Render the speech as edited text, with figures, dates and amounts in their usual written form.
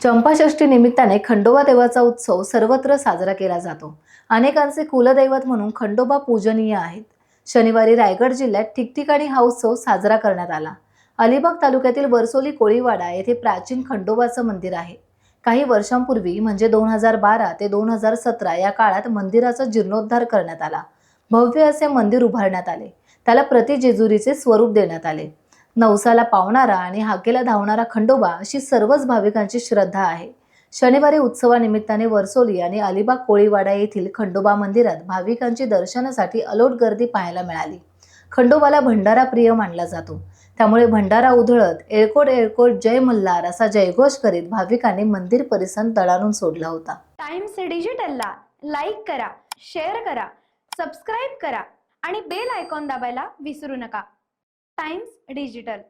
चंपाषष्ठी निमित्ताने खंडोबा देवाचा उत्सव सर्वत्र साजरा केला जातो। अनेकांचे कुलदैवत म्हणून खंडोबा पूजनीय आहेत। शनिवारी रायगड जिल्ह्यात ठिकठिकाणी हा उत्सव साजरा करण्यात आला। अलिबाग तालुक्यातील बरसोली कोळीवाडा येथे प्राचीन खंडोबाचं मंदिर आहे। काही वर्षांपूर्वी म्हणजे 2012 ते 2017 या काळात मंदिराचा जीर्णोद्धार करण्यात आला। भव्य असे मंदिर उभारण्यात आले। त्याला प्रतिजेजुरीचे स्वरूप देण्यात आले। नवसाला पावणारा आणि हाकेला धावणारा खंडोबा अशी सर्वच भाविकांची श्रद्धा आहे। शनिवारी उत्सवानिमित्ताने वर्सोली आणि अलिबाग कोळीवाडा येथील खंडोबा मंदिरात भाविकांची दर्शनासाठी अलोट गर्दी पाहायला मिळाली। खंडोबाला भंडारा प्रिय मानला जातो, त्यामुळे भंडारा उधळत एळकोट एळकोट जय मल्हार असा जयघोष करीत भाविकांनी मंदिर परिसर तळावून सोडला होता। टाइम्स डिजिटलला लाईक करा, शेअर करा, सबस्क्राइब करा आणि बेल आयकॉन दाबायला विसरू नका। Times digital.